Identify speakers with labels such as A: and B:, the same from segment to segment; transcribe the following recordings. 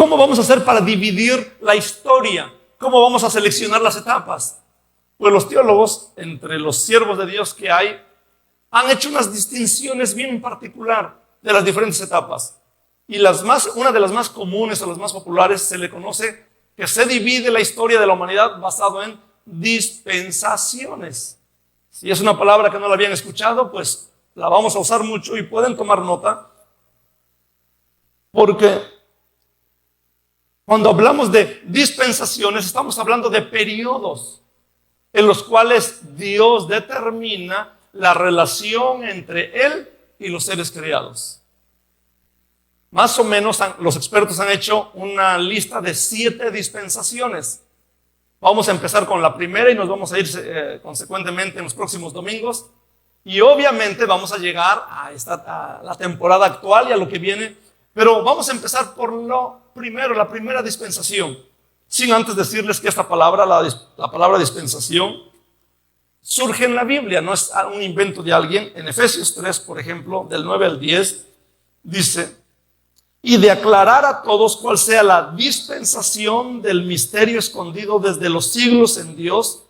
A: ¿Cómo vamos a hacer para dividir la historia? ¿Cómo vamos a seleccionar las etapas? Pues los teólogos, entre los siervos de Dios que hay, han hecho unas distinciones bien particular de las diferentes etapas. Y una de las más comunes o las más populares se le conoce que se divide la historia de la humanidad basado en dispensaciones. Si es una palabra que no la habían escuchado, pues la vamos a usar mucho y pueden tomar nota, porque cuando hablamos de dispensaciones estamos hablando de periodos en los cuales Dios determina la relación entre Él y los seres creados. Más o menos los expertos han hecho una lista de 7 dispensaciones. Vamos a empezar con la primera y nos vamos a ir consecuentemente en los próximos domingos. Y obviamente vamos a llegar a la temporada actual y a lo que viene. Pero vamos a empezar por lo primero, la primera dispensación. Sin antes decirles que esta palabra, la palabra dispensación, surge en la Biblia, no es un invento de alguien. En Efesios 3, por ejemplo, del 9 al 10, dice: y de aclarar a todos cuál sea la dispensación del misterio escondido desde los siglos en Dios,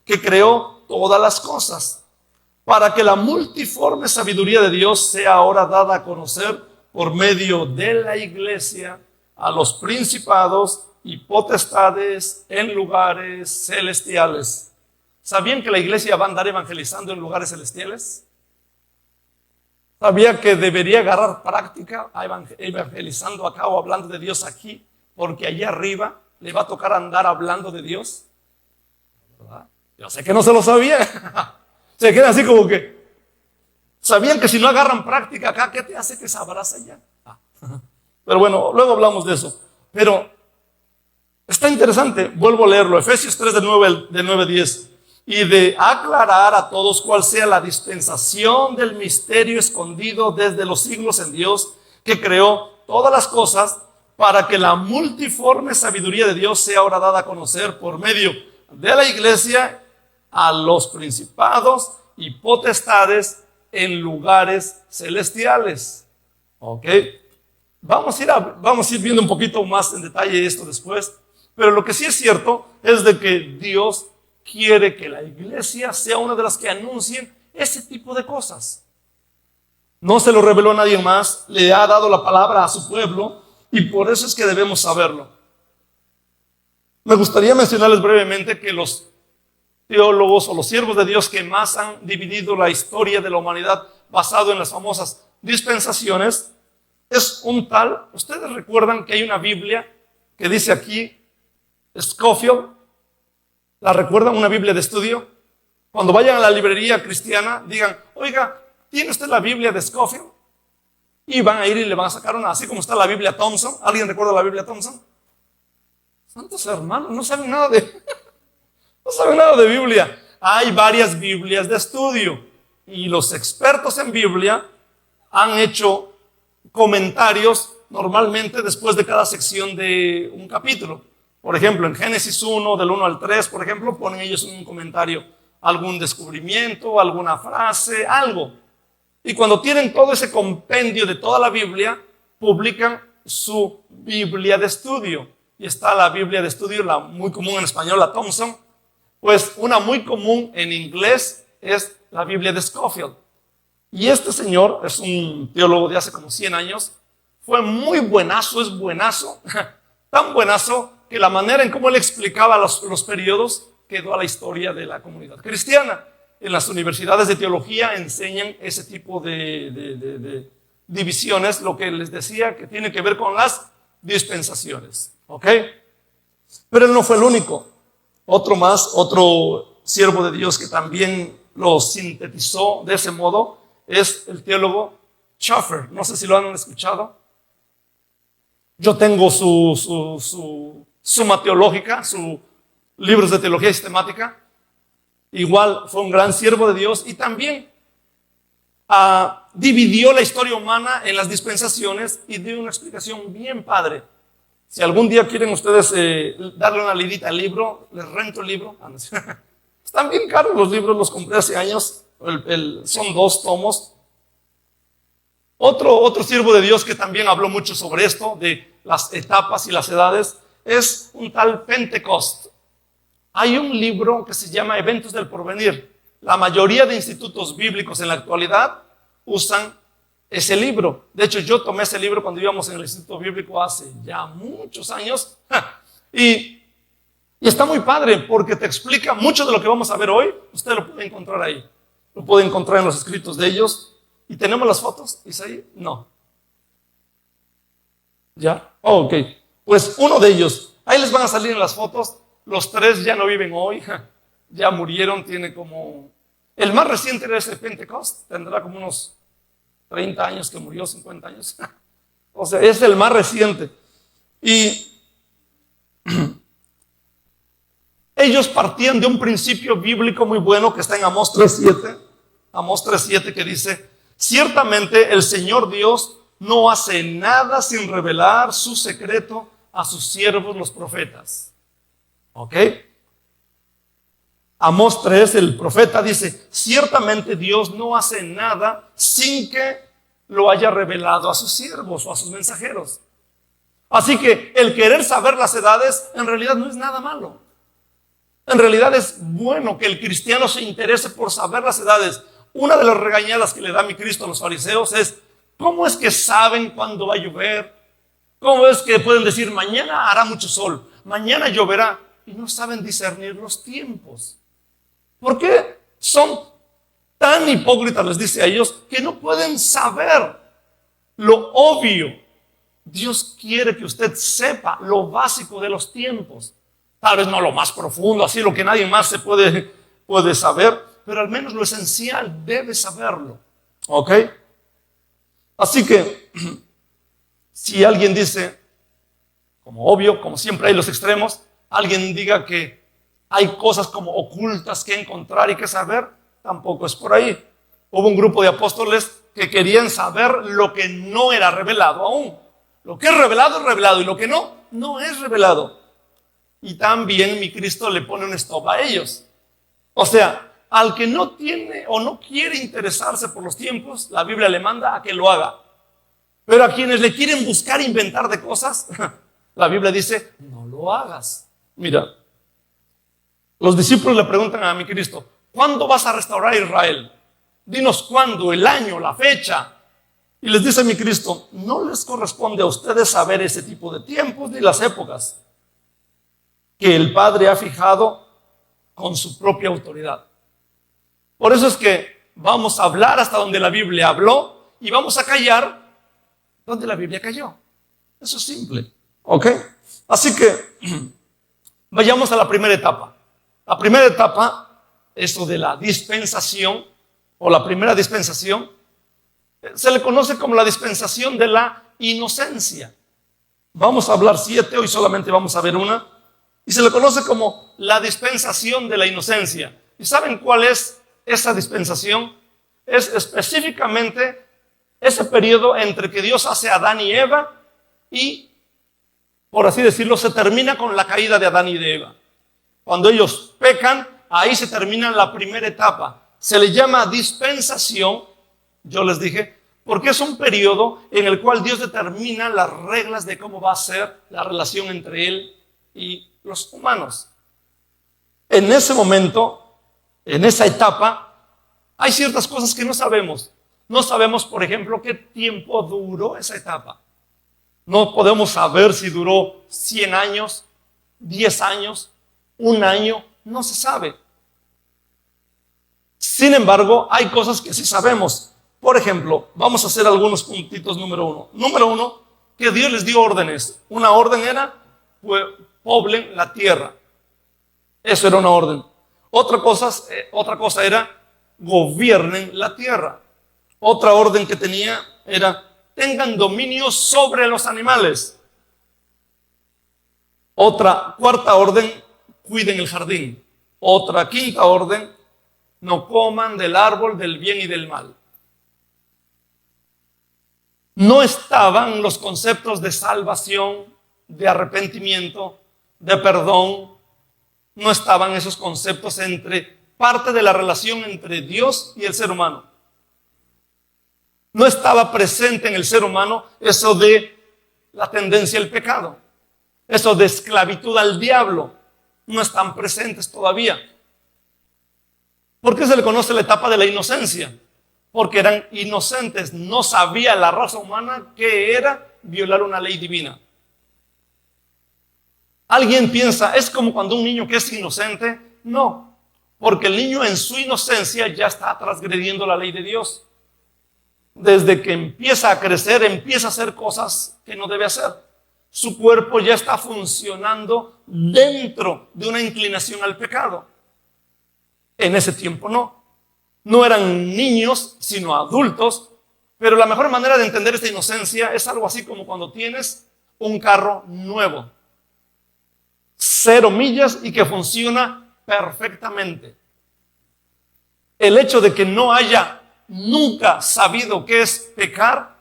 A: que creó todas las cosas, para que la multiforme sabiduría de Dios sea ahora dada a conocer por medio de la iglesia a los principados y potestades en lugares celestiales. ¿Sabían que la iglesia va a andar evangelizando en lugares celestiales? ¿Sabía que debería agarrar práctica evangelizando acá o hablando de Dios aquí? Porque allá arriba le va a tocar andar hablando de Dios. ¿Verdad? Yo sé que no se lo sabía. Se queda así como que, ¿sabían que si no agarran práctica acá, qué te hace que sabrás allá? Pero bueno, luego hablamos de eso. Pero está interesante, vuelvo a leerlo, Efesios 3 del 9 al 10. Y de aclarar a todos cuál sea la dispensación del misterio escondido desde los siglos en Dios, que creó todas las cosas, para que la multiforme sabiduría de Dios sea ahora dada a conocer por medio de la iglesia a los principados y potestades en lugares celestiales. ¿Ok? Vamos a ir viendo un poquito más en detalle esto después, pero lo que sí es cierto es de que Dios quiere que la iglesia sea una de las que anuncien ese tipo de cosas. No se lo reveló a nadie más, le ha dado la palabra a su pueblo y por eso es que debemos saberlo. Me gustaría mencionarles brevemente que los teólogos o los siervos de Dios que más han dividido la historia de la humanidad basado en las famosas dispensaciones es un tal, ustedes recuerdan que hay una Biblia que dice aquí Scofield. ¿La recuerdan? Una Biblia de estudio. Cuando vayan a la librería cristiana, digan: oiga, ¿tiene usted la Biblia de Scofield? Y van a ir y le van a sacar una, así como está la Biblia Thompson. ¿Alguien recuerda la Biblia Thompson? Santos hermanos, no saben nada de Biblia. Hay varias Biblias de estudio y los expertos en Biblia han hecho comentarios normalmente después de cada sección de un capítulo. Por ejemplo, en Génesis 1, del 1 al 3, por ejemplo, ponen ellos un comentario, algún descubrimiento, alguna frase, algo. Y cuando tienen todo ese compendio de toda la Biblia, publican su Biblia de estudio. Y está la Biblia de estudio, la muy común en español, la Thompson. Pues una muy común en inglés es la Biblia de Scofield. Y este señor es un teólogo de hace como 100 años. Fue muy buenazo, es buenazo, tan buenazo que la manera en cómo él explicaba los periodos quedó a la historia de la comunidad cristiana. En las universidades de teología enseñan ese tipo de divisiones, lo que les decía que tiene que ver con las dispensaciones. ¿Ok? Pero él no fue el único. Otro siervo de Dios que también lo sintetizó de ese modo es el teólogo Schaffer. No sé si lo han escuchado. Yo tengo su Suma Teológica, sus libros de teología sistemática. Igual fue un gran siervo de Dios y también dividió la historia humana en las dispensaciones y dio una explicación bien padre. Si algún día quieren ustedes darle una leidita al libro, les rento el libro. Están bien caros los libros, los compré hace años. Son 2 tomos. Otro siervo de Dios que también habló mucho sobre esto, de las etapas y las edades, es un tal Pentecost. Hay un libro que se llama Eventos del Porvenir. La mayoría de institutos bíblicos en la actualidad usan ese libro. De hecho, yo tomé ese libro cuando íbamos en el instituto bíblico hace ya muchos años. Y está muy padre porque te explica mucho de lo que vamos a ver hoy. Usted lo puede encontrar ahí. Lo puede encontrar en los escritos de ellos. ¿Y tenemos las fotos, Isaí? No. ¿Ya? Oh, ok. Pues uno de ellos. Ahí les van a salir en las fotos. Los tres ya no viven hoy. Ya murieron. Tiene como... El más reciente era ese Pentecost. Tendrá como unos 30 años que murió, 50 años. O sea, es el más reciente. Y ellos partían de un principio bíblico muy bueno que está en Amós 3:7. Amós 3:7 que dice: ciertamente el Señor Dios no hace nada sin revelar su secreto a sus siervos los profetas. ¿Ok? Amós 3, el profeta dice: ciertamente Dios no hace nada sin que lo haya revelado a sus siervos o a sus mensajeros. Así que el querer saber las edades en realidad no es nada malo. En realidad es bueno que el cristiano se interese por saber las edades. Una de las regañadas que le da mi Cristo a los fariseos es: ¿cómo es que saben cuándo va a llover? ¿Cómo es que pueden decir mañana hará mucho sol, mañana lloverá? Y no saben discernir los tiempos. ¿Por qué son tan hipócritas, les dice a ellos, que no pueden saber lo obvio? Dios quiere que usted sepa lo básico de los tiempos. Tal vez no lo más profundo, así lo que nadie más se puede saber, pero al menos lo esencial debe saberlo. ¿Ok? Así que, si alguien dice, como obvio, como siempre hay los extremos, alguien diga que hay cosas como ocultas que encontrar y que saber, tampoco es por ahí. Hubo un grupo de apóstoles que querían saber lo que no era revelado aún. Lo que es revelado, y lo que no, no es revelado. Y también mi Cristo le pone un stop a ellos. O sea, al que no tiene o no quiere interesarse por los tiempos, la Biblia le manda a que lo haga. Pero a quienes le quieren buscar inventar de cosas, la Biblia dice: no lo hagas. Mira, los discípulos le preguntan a mi Cristo: ¿cuándo vas a restaurar a Israel? Dinos cuándo, el año, la fecha. Y les dice mi Cristo: no les corresponde a ustedes saber ese tipo de tiempos ni las épocas que el Padre ha fijado con su propia autoridad. Por eso es que vamos a hablar hasta donde la Biblia habló y vamos a callar donde la Biblia cayó. Eso es simple. ¿Ok? Así que vayamos a la primera etapa. La primera etapa, esto de la dispensación, o la primera dispensación, se le conoce como la dispensación de la inocencia. Vamos a hablar 7, hoy solamente vamos a ver una. Y se le conoce como la dispensación de la inocencia. ¿Y saben cuál es esa dispensación? Es específicamente ese periodo entre que Dios hace a Adán y Eva y, por así decirlo, se termina con la caída de Adán y de Eva. Cuando ellos pecan, ahí se termina la primera etapa. Se le llama dispensación, yo les dije, porque es un periodo en el cual Dios determina las reglas de cómo va a ser la relación entre Él y los humanos. En ese momento, en esa etapa, hay ciertas cosas que no sabemos. No sabemos, por ejemplo, qué tiempo duró esa etapa. No podemos saber si duró 100 años, 10 años, 1 año, no se sabe. Sin embargo, hay cosas que sí sabemos. Por ejemplo, vamos a hacer algunos puntitos. Número 1. Número 1, que Dios les dio órdenes. Una orden era: poblen la tierra. Eso era una orden. Otra cosa era: gobiernen la tierra. Otra orden que tenía era: tengan dominio sobre los animales. Otra cuarta orden: cuiden el jardín. Otra quinta orden: no coman del árbol del bien y del mal. No estaban los conceptos de salvación, de arrepentimiento, de perdón. No estaban esos conceptos entre parte de la relación entre Dios y el ser humano. No estaba presente en el ser humano eso de la tendencia al pecado. Eso de esclavitud al diablo no están presentes todavía. ¿Por qué se le conoce la etapa de la inocencia? Porque eran inocentes, no sabía la raza humana qué era violar una ley divina. Alguien piensa, es como cuando un niño que es inocente. No, porque el niño en su inocencia ya está transgrediendo la ley de Dios. Desde que empieza a crecer, empieza a hacer cosas que no debe hacer. Su cuerpo ya está funcionando dentro de una inclinación al pecado. En ese tiempo no eran niños, sino adultos. Pero la mejor manera de entender esta inocencia es algo así como cuando tienes un carro nuevo, 0 millas y que funciona perfectamente. El hecho de que no haya nunca sabido qué es pecar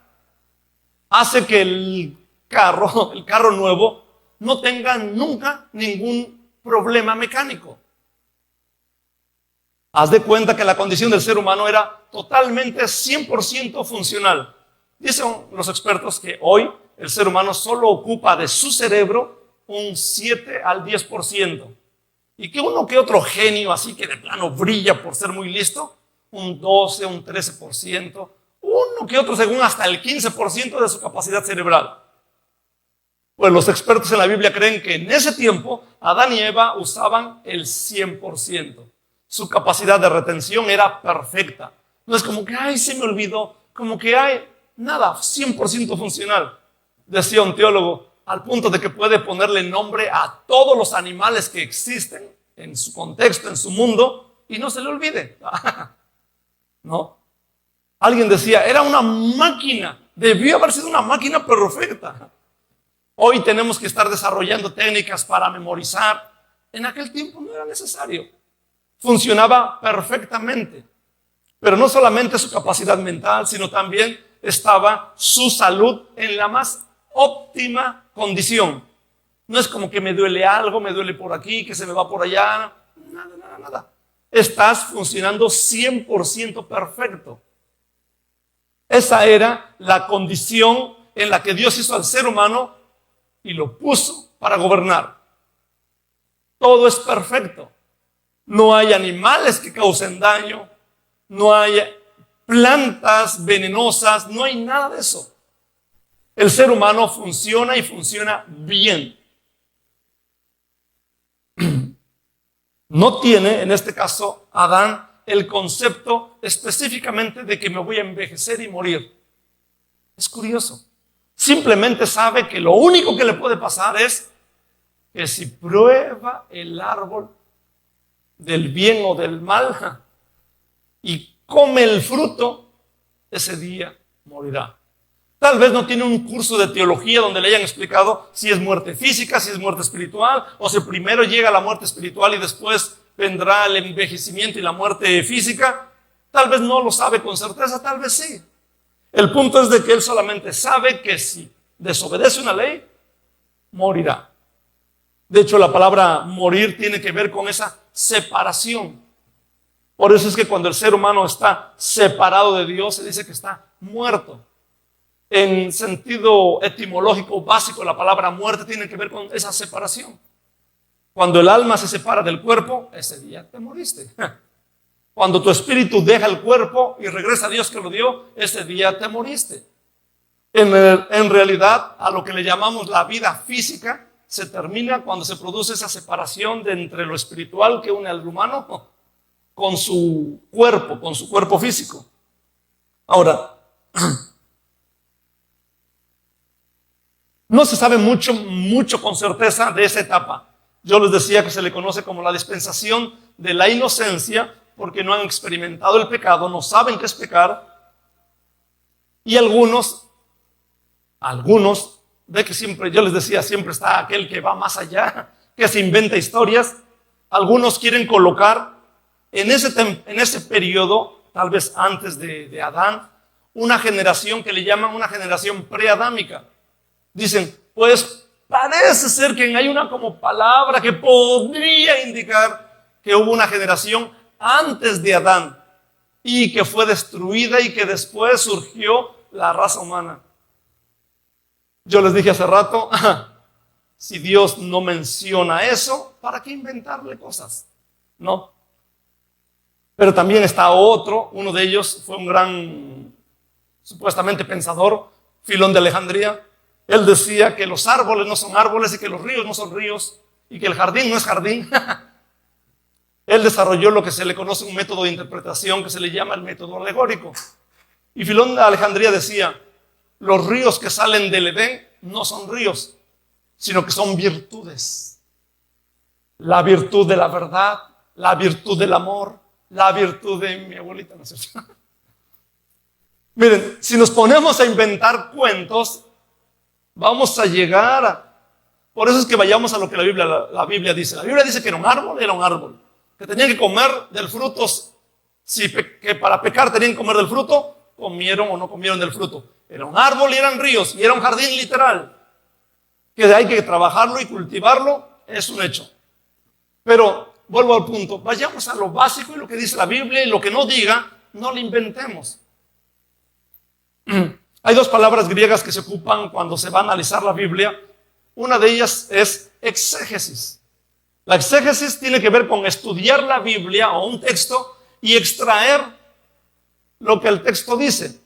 A: hace que el carro nuevo no tenga nunca ningún problema mecánico. Haz de cuenta que la condición del ser humano era totalmente 100% funcional. Dicen los expertos que hoy el ser humano solo ocupa de su cerebro un 7 al 10%. Y que uno que otro genio así que de plano brilla por ser muy listo, un 12, un 13%, uno que otro según hasta el 15% de su capacidad cerebral. Pues los expertos en la Biblia creen que en ese tiempo Adán y Eva usaban el 100%. Su capacidad de retención era perfecta. No es como que, ay, se me olvidó, como que hay nada, 100% funcional. Decía un teólogo, al punto de que puede ponerle nombre a todos los animales que existen en su contexto, en su mundo, y no se le olvide. ¿No? Alguien decía, era una máquina, debió haber sido una máquina perfecta. Hoy tenemos que estar desarrollando técnicas para memorizar. En aquel tiempo no era necesario. Funcionaba perfectamente. Pero no solamente su capacidad mental, sino también estaba su salud en la más óptima condición. No es como que me duele algo, me duele por aquí, que se me va por allá. Nada. Estás funcionando 100% perfecto. Esa era la condición en la que Dios hizo al ser humano y lo puso para gobernar. Todo es perfecto. No hay animales que causen daño, no hay plantas venenosas, no hay nada de eso. El ser humano funciona y funciona bien. No tiene, en este caso, Adán, el concepto específicamente de que me voy a envejecer y morir. Es curioso. Simplemente sabe que lo único que le puede pasar es que si prueba el árbol del bien o del mal y come el fruto, ese día morirá. Tal vez no tiene un curso de teología donde le hayan explicado si es muerte física, si es muerte espiritual, o si primero llega la muerte espiritual y después vendrá el envejecimiento y la muerte física. Tal vez no lo sabe con certeza, tal vez sí. El punto es de que él solamente sabe que si desobedece una ley, morirá. De hecho, la palabra morir tiene que ver con esa separación. Por eso es que cuando el ser humano está separado de Dios, se dice que está muerto. En sentido etimológico básico, la palabra muerte tiene que ver con esa separación. Cuando el alma se separa del cuerpo, ese día te moriste. Cuando tu espíritu deja el cuerpo y regresa a Dios que lo dio, ese día te moriste. En realidad, a lo que le llamamos la vida física, se termina cuando se produce esa separación de entre lo espiritual que une al humano con su cuerpo físico. Ahora, no se sabe mucho con certeza de esa etapa. Yo les decía que se le conoce como la dispensación de la inocencia, porque no han experimentado el pecado, no saben qué es pecar. Y algunos, ve que siempre, yo les decía, siempre está aquel que va más allá, que se inventa historias. Algunos quieren colocar en ese periodo, tal vez antes de Adán, una generación que le llaman una generación preadámica. Dicen, pues parece ser que hay una como palabra que podría indicar que hubo una generación antes de Adán y que fue destruida y que después surgió la raza humana. Yo les dije hace rato, si Dios no menciona eso, ¿para qué inventarle cosas? No. Pero también está otro, uno de ellos fue un gran, supuestamente pensador, Filón de Alejandría. Él decía que los árboles no son árboles y que los ríos no son ríos y que el jardín no es jardín. Él desarrolló lo que se le conoce un método de interpretación que se le llama el método alegórico. Y Filón de Alejandría decía, los ríos que salen del Edén no son ríos, sino que son virtudes. La virtud de la verdad, la virtud del amor, la virtud de mi abuelita, ¿no es cierto? Miren, si nos ponemos a inventar cuentos, vamos a llegar a... Por eso es que vayamos a lo que la Biblia dice. La Biblia dice que era un árbol, que tenían que comer del fruto, que para pecar tenían que comer del fruto, comieron o no comieron del fruto. Era un árbol y eran ríos, y era un jardín literal, que hay que trabajarlo y cultivarlo, es un hecho. Pero, vuelvo al punto, vayamos a lo básico y lo que dice la Biblia, y lo que no diga, no lo inventemos. Hay dos palabras griegas que se ocupan cuando se va a analizar la Biblia. Una de ellas es exégesis. La exégesis tiene que ver con estudiar la Biblia o un texto y extraer lo que el texto dice.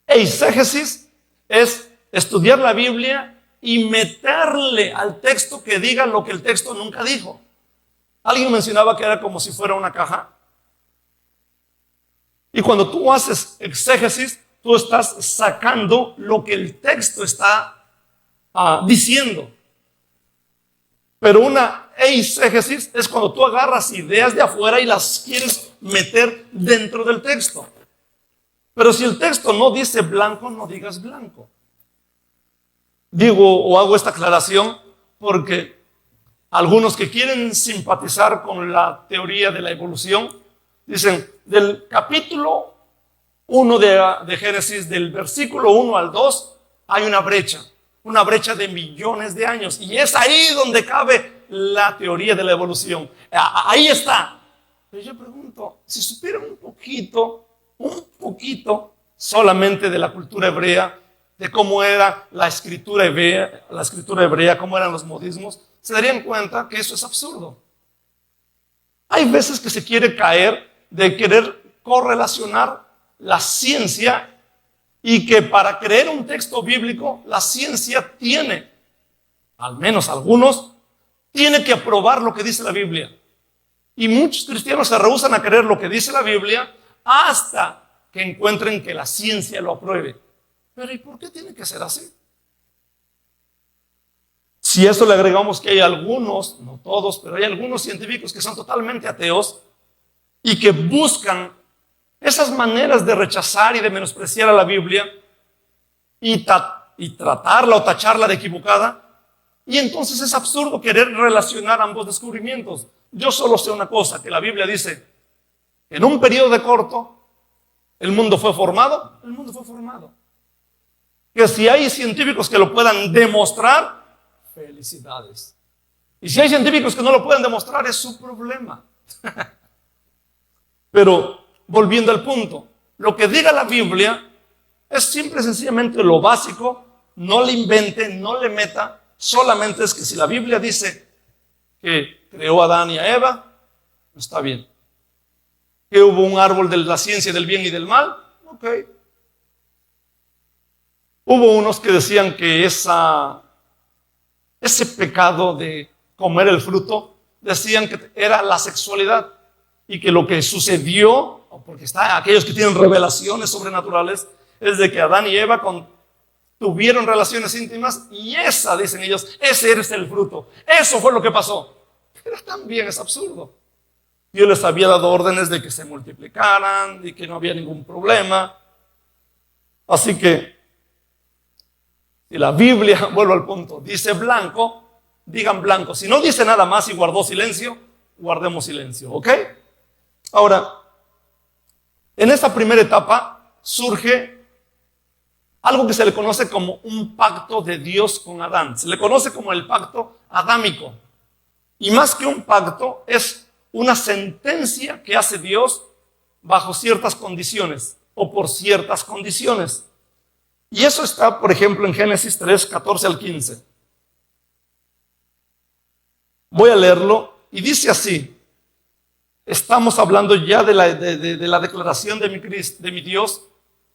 A: Eisegesis es estudiar la Biblia y meterle al texto que diga lo que el texto nunca dijo. Alguien mencionaba que era como si fuera una caja. Y cuando tú haces exégesis, tú estás sacando lo que el texto está diciendo. Pero una eisegesis es cuando tú agarras ideas de afuera y las quieres meter dentro del texto. Pero si el texto no dice blanco, no digas blanco. Digo o hago esta aclaración porque algunos que quieren simpatizar con la teoría de la evolución dicen, del capítulo 1 de Génesis, del versículo 1 al 2, hay una brecha de millones de años. Y es ahí donde cabe la teoría de la evolución. Ahí está. Pero yo pregunto, si supieran un poquito solamente de la cultura hebrea, de cómo era la escritura hebrea, cómo eran los modismos, se darían cuenta que eso es absurdo. Hay veces que se quiere caer de querer correlacionar la ciencia y que para creer un texto bíblico, la ciencia tiene, al menos algunos, tiene que aprobar lo que dice la Biblia. Y muchos cristianos se rehúsan a creer lo que dice la Biblia hasta que encuentren que la ciencia lo apruebe. Pero ¿y por qué tiene que ser así? Si a eso le agregamos que hay algunos, no todos, pero hay algunos científicos que son totalmente ateos y que buscan esas maneras de rechazar y de menospreciar a la Biblia y tratarla o tacharla de equivocada, y entonces es absurdo querer relacionar ambos descubrimientos. Yo solo sé una cosa, que la Biblia dice, en un periodo de corto, el mundo fue formado. Que si hay científicos que lo puedan demostrar, felicidades. Y si hay científicos que no lo pueden demostrar, es su problema. Pero, volviendo al punto, lo que diga la Biblia es simple y sencillamente lo básico, no le invente, no le meta, solamente es que si la Biblia dice que creó a Adán y a Eva, está bien. Que hubo un árbol de la ciencia del bien y del mal, ok. Hubo unos que decían que ese pecado de comer el fruto, decían que era la sexualidad y que lo que sucedió, porque aquellos que tienen revelaciones sobrenaturales, es de que Adán y Eva tuvieron relaciones íntimas y dicen ellos, ese es el fruto. Eso fue lo que pasó. Pero también es absurdo. Dios les había dado órdenes de que se multiplicaran y que no había ningún problema. Así que, si la Biblia, vuelvo al punto, dice blanco, digan blanco. Si no dice nada más y guardó silencio, guardemos silencio, ¿ok? Ahora, en esta primera etapa surge algo que se le conoce como un pacto de Dios con Adán. Se le conoce como el pacto adámico. Y más que un pacto, es una sentencia que hace Dios bajo ciertas condiciones o por ciertas condiciones. Y eso está, por ejemplo, en Génesis 3, 14 al 15. Voy a leerlo y dice así. Estamos hablando ya de la declaración de mi Dios,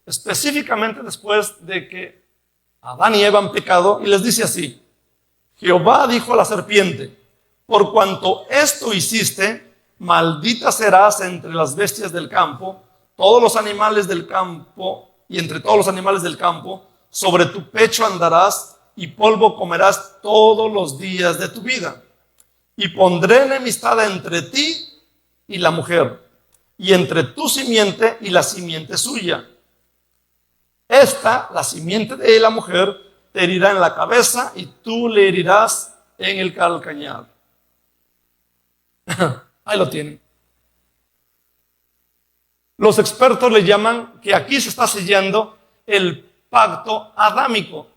A: específicamente después de que Adán y Eva han pecado, y les dice así: Jehová dijo a la serpiente, por cuanto esto hiciste, maldita serás entre las bestias del campo, todos los animales del campo, y entre todos los animales del campo, sobre tu pecho andarás, y polvo comerás todos los días de tu vida. Y pondré enemistad entre ti y la mujer, y entre tu simiente y la simiente suya. Esta, la simiente de la mujer, te herirá en la cabeza y tú le herirás en el calcañar. Ahí lo tienen. Los expertos le llaman que aquí se está sellando el pacto adámico.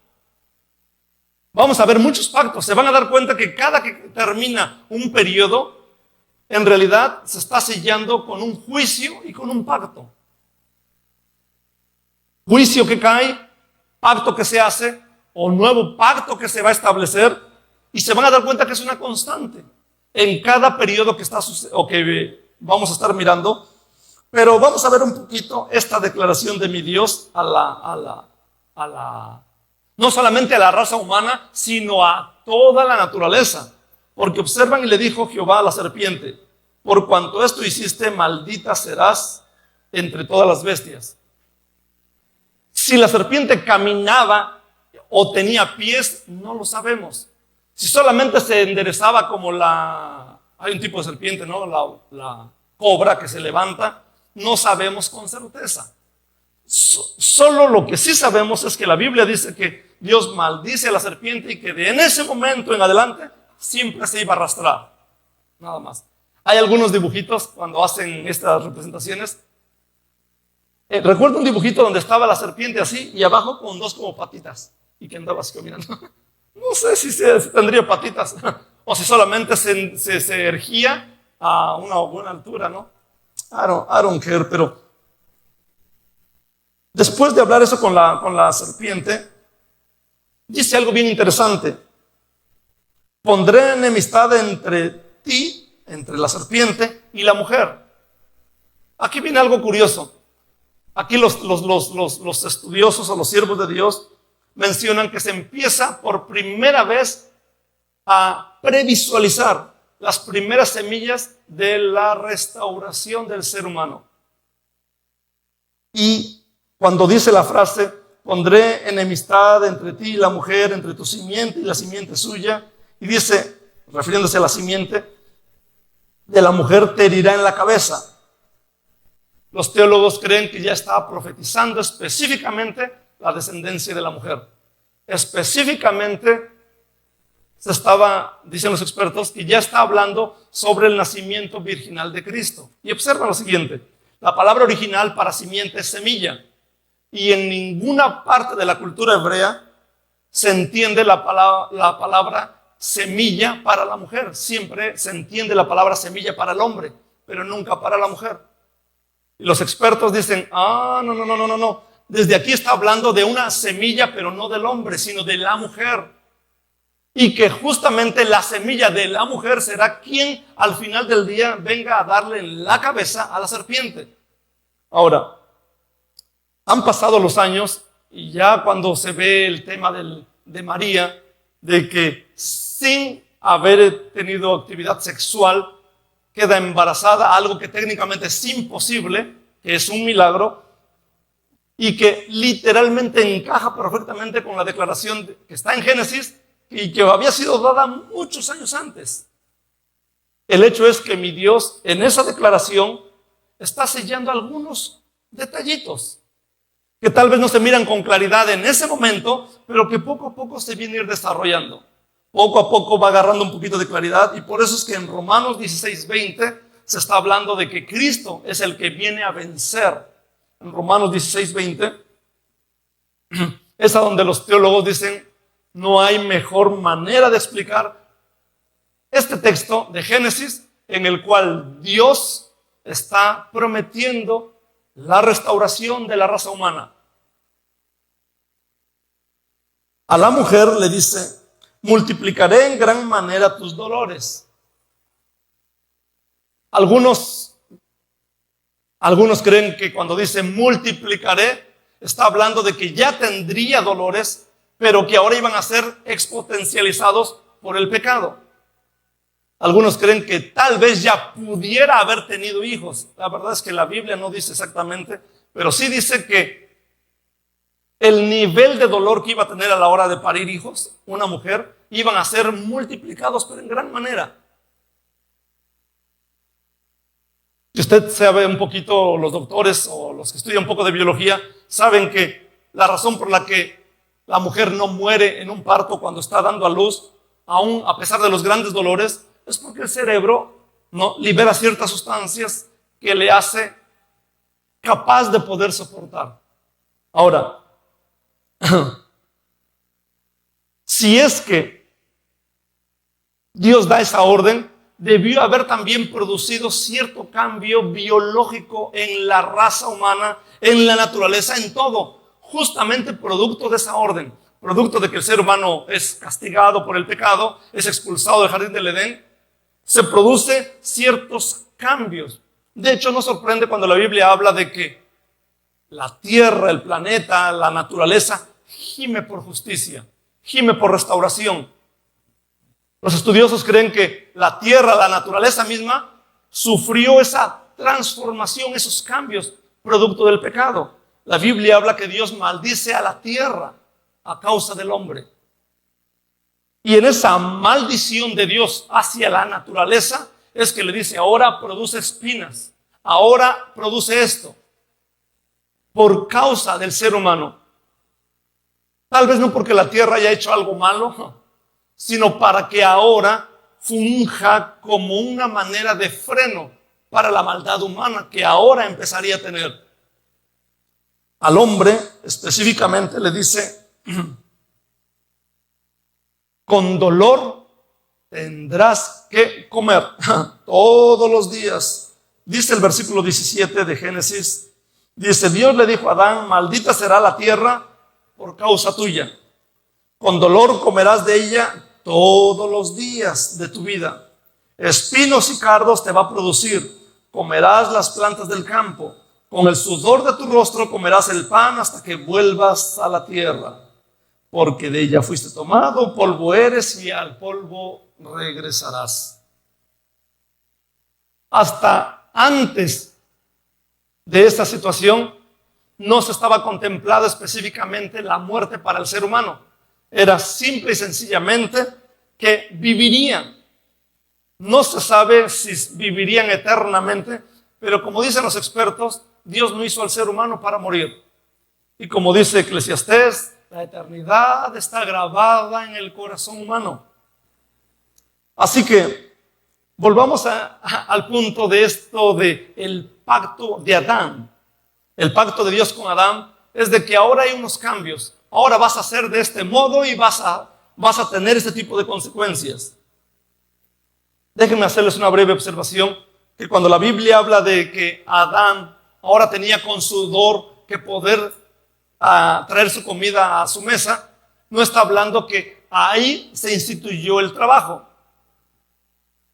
A: Vamos a ver muchos pactos. Se van a dar cuenta que cada que termina un periodo, en realidad se está sellando con un juicio y con un pacto. Juicio que cae, pacto que se hace, o nuevo pacto que se va a establecer, y se van a dar cuenta que es una constante en cada periodo que está o que vamos a estar mirando. Pero vamos a ver un poquito esta declaración de mi Dios no solamente a la raza humana, sino a toda la naturaleza. Porque observan, y le dijo Jehová a la serpiente, por cuanto esto hiciste, maldita serás entre todas las bestias. Si la serpiente caminaba o tenía pies, no lo sabemos. Si solamente se enderezaba como hay un tipo de serpiente, ¿no? La cobra que se levanta, no sabemos con certeza. Solo lo que sí sabemos es que la Biblia dice que Dios maldice a la serpiente y que en ese momento en adelante siempre se iba a arrastrar. Nada más. Hay algunos dibujitos cuando hacen estas representaciones. Recuerdo un dibujito donde estaba la serpiente así y abajo con dos como patitas y que andaba así caminando. No sé si tendría patitas o si solamente se ergía a una buena altura, ¿no? I don't care, pero después de hablar eso con la serpiente, dice algo bien interesante. Pondré enemistad entre ti, entre la serpiente y la mujer. Aquí viene algo curioso. Aquí los estudiosos o los siervos de Dios mencionan que se empieza por primera vez a previsualizar las primeras semillas de la restauración del ser humano. Y cuando dice la frase, pondré enemistad entre ti y la mujer, entre tu simiente y la simiente suya, y dice, refiriéndose a la simiente, de la mujer te herirá en la cabeza. Los teólogos creen que ya está profetizando específicamente la descendencia de la mujer. Específicamente dicen los expertos, que ya está hablando sobre el nacimiento virginal de Cristo. Y observa lo siguiente, la palabra original para simiente es semilla, y en ninguna parte de la cultura hebrea se entiende la palabra semilla para la mujer. Siempre se entiende la palabra semilla para el hombre, pero nunca para la mujer. Y los expertos dicen, no. Desde aquí está hablando de una semilla, pero no del hombre, sino de la mujer. Y que justamente la semilla de la mujer será quien al final del día venga a darle en la cabeza a la serpiente. Ahora, han pasado los años y ya cuando se ve el tema de María, de que sin haber tenido actividad sexual queda embarazada, algo que técnicamente es imposible, que es un milagro, y que literalmente encaja perfectamente con la declaración que está en Génesis y que había sido dada muchos años antes. El hecho es que mi Dios en esa declaración está sellando algunos detallitos que tal vez no se miran con claridad en ese momento, pero que poco a poco se viene a ir desarrollando. Poco a poco va agarrando un poquito de claridad, y por eso es que en Romanos 16:20 se está hablando de que Cristo es el que viene a vencer. En Romanos 16:20 es a donde los teólogos dicen, no hay mejor manera de explicar este texto de Génesis en el cual Dios está prometiendo la restauración de la raza humana. A la mujer le dice, multiplicaré en gran manera tus dolores. Algunos creen que cuando dice multiplicaré, está hablando de que ya tendría dolores, pero que ahora iban a ser exponencializados por el pecado. Algunos creen que tal vez ya pudiera haber tenido hijos. La verdad es que la Biblia no dice exactamente, pero sí dice que el nivel de dolor que iba a tener a la hora de parir hijos, una mujer, iban a ser multiplicados, pero en gran manera. Si usted sabe un poquito, los doctores o los que estudian un poco de biología, saben que la razón por la que la mujer no muere en un parto cuando está dando a luz, aún a pesar de los grandes dolores, es porque el cerebro no libera ciertas sustancias que le hace capaz de poder soportar. Ahora, si es que Dios da esa orden, debió haber también producido cierto cambio biológico en la raza humana, en la naturaleza, en todo, justamente producto de esa orden, producto de que el ser humano es castigado por el pecado, es expulsado del jardín del Edén, se produce ciertos cambios. De hecho, no sorprende cuando la Biblia habla de que la tierra, el planeta, la naturaleza gime por justicia, gime por restauración. Los estudiosos creen que la tierra, la naturaleza misma, sufrió esa transformación, esos cambios, producto del pecado. La Biblia habla que Dios maldice a la tierra a causa del hombre. Y en esa maldición de Dios hacia la naturaleza es que le dice, ahora produce espinas, ahora produce esto, por causa del ser humano. Tal vez no porque la tierra haya hecho algo malo, sino para que ahora funja como una manera de freno para la maldad humana que ahora empezaría a tener. Al hombre específicamente le dice, con dolor tendrás que comer todos los días. Dice el versículo 17 de Génesis, dice, Dios le dijo a Adán, maldita será la tierra por causa tuya. Con dolor comerás de ella todos los días de tu vida. Espinos y cardos te va a producir. Comerás las plantas del campo. Con el sudor de tu rostro comerás el pan hasta que vuelvas a la tierra. Porque de ella fuiste tomado, polvo eres y al polvo regresarás. Hasta antes de esta situación no se estaba contemplada específicamente la muerte para el ser humano. Era simple y sencillamente que vivirían. No se sabe si vivirían eternamente, pero como dicen los expertos, Dios no hizo al ser humano para morir. Y como dice Eclesiastés, la eternidad está grabada en el corazón humano. Así que volvamos al punto de esto del pacto de Adán. El pacto de Dios con Adán es de que ahora hay unos cambios. Ahora vas a hacer de este modo y vas a tener este tipo de consecuencias. Déjenme hacerles una breve observación, que cuando la Biblia habla de que Adán ahora tenía con sudor que poder traer su comida a su mesa, no está hablando que ahí se instituyó el trabajo.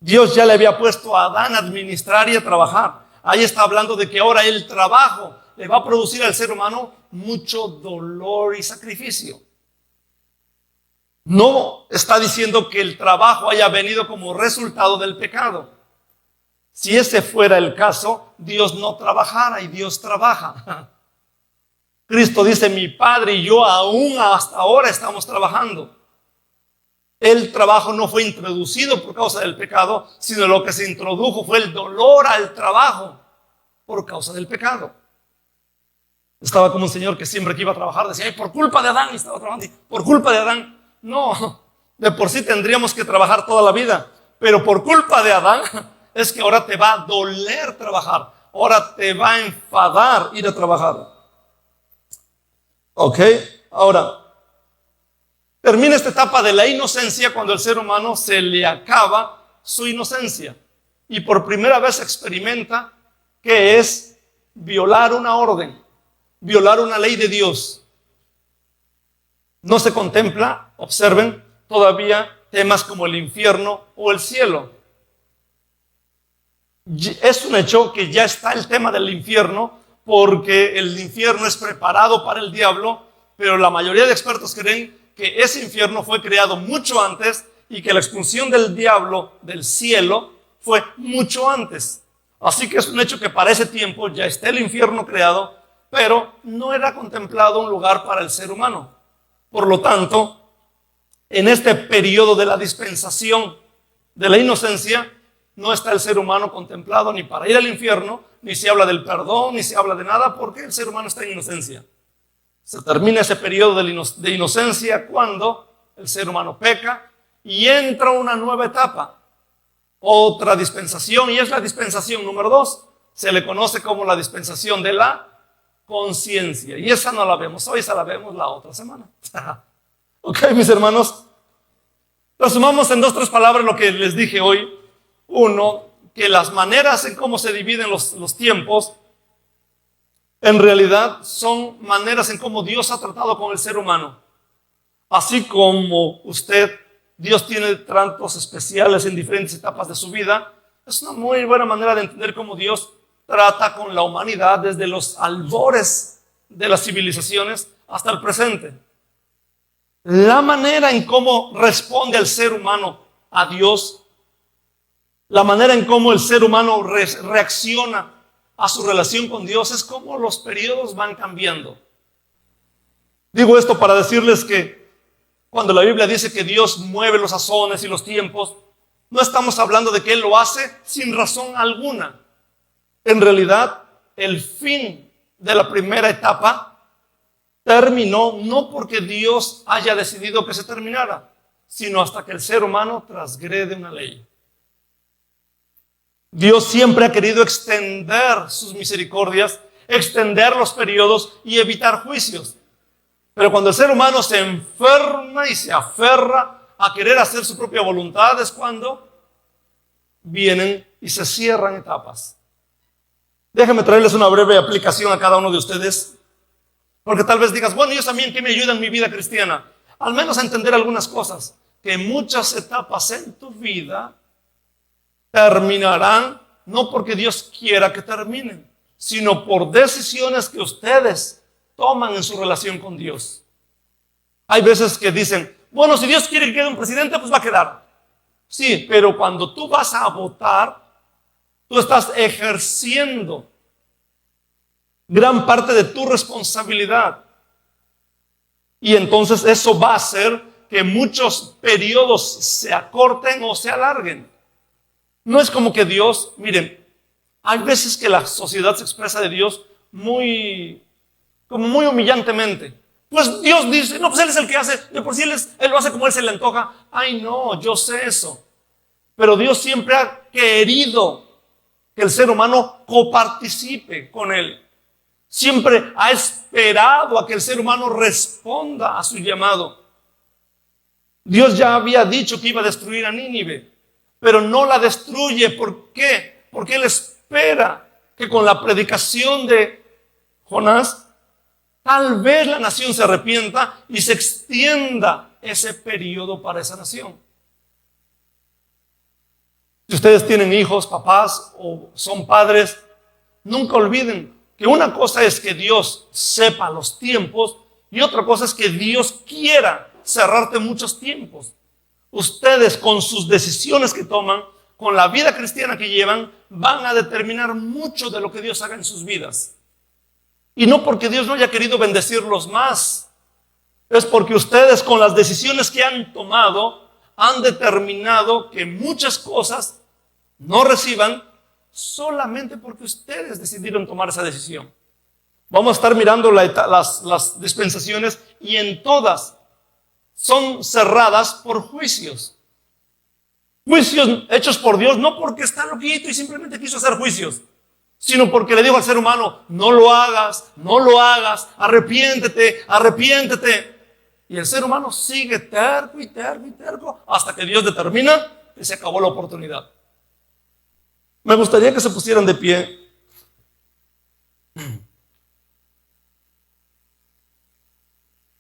A: Dios ya le había puesto a Adán a administrar y a trabajar. Ahí está hablando de que ahora el trabajo le va a producir al ser humano mucho dolor y sacrificio. No está diciendo que el trabajo haya venido como resultado del pecado. Si ese fuera el caso, Dios no trabajara y Dios trabaja. Cristo dice, mi Padre y yo aún hasta ahora estamos trabajando. El trabajo no fue introducido por causa del pecado, sino lo que se introdujo fue el dolor al trabajo por causa del pecado. Estaba como un señor que siempre que iba a trabajar decía, por culpa de Adán, y estaba trabajando, y por culpa de Adán. No, de por sí tendríamos que trabajar toda la vida, pero por culpa de Adán es que ahora te va a doler trabajar, ahora te va a enfadar ir a trabajar. Ok, ahora termina esta etapa de la inocencia cuando el ser humano se le acaba su inocencia y por primera vez experimenta que es violar una orden, violar una ley de Dios. no se contempla, observen, todavía temas como el infierno o el cielo. Es un hecho que ya está el tema del infierno, porque el infierno es preparado para el diablo, pero la mayoría de expertos creen que ese infierno fue creado mucho antes y que la expulsión del diablo del cielo fue mucho antes. Así que es un hecho que para ese tiempo ya está el infierno creado, pero no era contemplado un lugar para el ser humano. Por lo tanto, en este periodo de la dispensación de la inocencia, no está el ser humano contemplado ni para ir al infierno, ni se habla del perdón, ni se habla de nada, porque el ser humano está en inocencia. Se termina ese periodo de inocencia cuando el ser humano peca y entra una nueva etapa, otra dispensación, y es la dispensación número 2. Se le conoce como la dispensación de la conciencia, y esa no la vemos hoy, esa la vemos la otra semana. Ok, mis hermanos, resumamos en 2 o 3 palabras lo que les dije hoy. Uno, que las maneras en cómo se dividen los tiempos en realidad son maneras en cómo Dios ha tratado con el ser humano. Así como Dios tiene tratos especiales en diferentes etapas de su vida, es una muy buena manera de entender cómo Dios trata con la humanidad desde los albores de las civilizaciones hasta el presente. La manera en cómo responde el ser humano a Dios, la manera en cómo el ser humano reacciona a su relación con Dios, es como los periodos van cambiando. Digo esto para decirles que cuando la Biblia dice que Dios mueve los sazones y los tiempos, no estamos hablando de que Él lo hace sin razón alguna. En realidad, el fin de la primera etapa terminó no porque Dios haya decidido que se terminara, sino hasta que el ser humano transgrede una ley. Dios siempre ha querido extender sus misericordias, extender los periodos y evitar juicios. Pero cuando el ser humano se enferma y se aferra a querer hacer su propia voluntad, es cuando vienen y se cierran etapas. Déjenme traerles una breve aplicación a cada uno de ustedes, porque tal vez digas, bueno, Dios también, ¿qué me ayuda en mi vida cristiana? Al menos a entender algunas cosas, que muchas etapas en tu vida terminarán no porque Dios quiera que terminen, sino por decisiones que ustedes toman en su relación con Dios. Hay veces que dicen, bueno, si Dios quiere que quede un presidente, pues va a quedar. Sí, pero cuando tú vas a votar, tú estás ejerciendo gran parte de tu responsabilidad. Y entonces eso va a hacer que muchos periodos se acorten o se alarguen. No es como que Dios, miren, hay veces que la sociedad se expresa de Dios muy humillantemente. Pues Dios dice, no, pues Él es el que hace, de por sí Él lo hace como Él se le antoja. Ay, no, yo sé eso. Pero Dios siempre ha querido que el ser humano coparticipe con Él. Siempre ha esperado a que el ser humano responda a su llamado. Dios ya había dicho que iba a destruir a Nínive, pero no la destruye. ¿Por qué? Porque Él espera que con la predicación de Jonás, tal vez la nación se arrepienta y se extienda ese periodo para esa nación. Si ustedes tienen hijos, papás o son padres, nunca olviden que una cosa es que Dios sepa los tiempos y otra cosa es que Dios quiera cerrarte muchos tiempos. Ustedes con sus decisiones que toman, con la vida cristiana que llevan, van a determinar mucho de lo que Dios haga en sus vidas. Y no porque Dios no haya querido bendecirlos más, es porque ustedes con las decisiones que han tomado han determinado que muchas cosas no reciban solamente porque ustedes decidieron tomar esa decisión. Vamos a estar mirando las dispensaciones y en todas son cerradas por juicios. Juicios hechos por Dios, no porque está loquito y simplemente quiso hacer juicios, sino porque le dijo al ser humano, no lo hagas, no lo hagas, arrepiéntete, arrepiéntete. Y el ser humano sigue terco y terco y terco hasta que Dios determina que se acabó la oportunidad. Me gustaría que se pusieran de pie.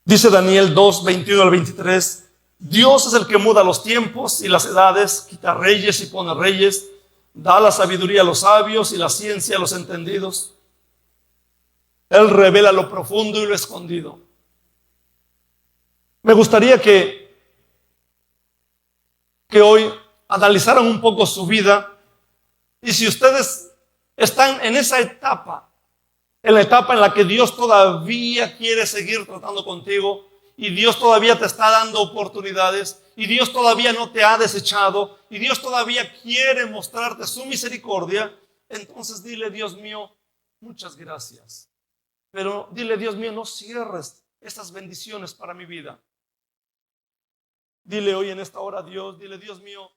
A: Dice Daniel 2, 21 al 23, Dios es el que muda los tiempos y las edades, quita reyes y pone reyes, da la sabiduría a los sabios y la ciencia a los entendidos. Él revela lo profundo y lo escondido. Me gustaría que hoy analizaran un poco su vida, y si ustedes están en esa etapa, en la etapa en la que Dios todavía quiere seguir tratando contigo, y Dios todavía te está dando oportunidades, y Dios todavía no te ha desechado, y Dios todavía quiere mostrarte su misericordia, entonces dile: Dios mío, muchas gracias. Pero dile: Dios mío, no cierres estas bendiciones para mi vida. Dile hoy en esta hora a Dios, dile: Dios mío,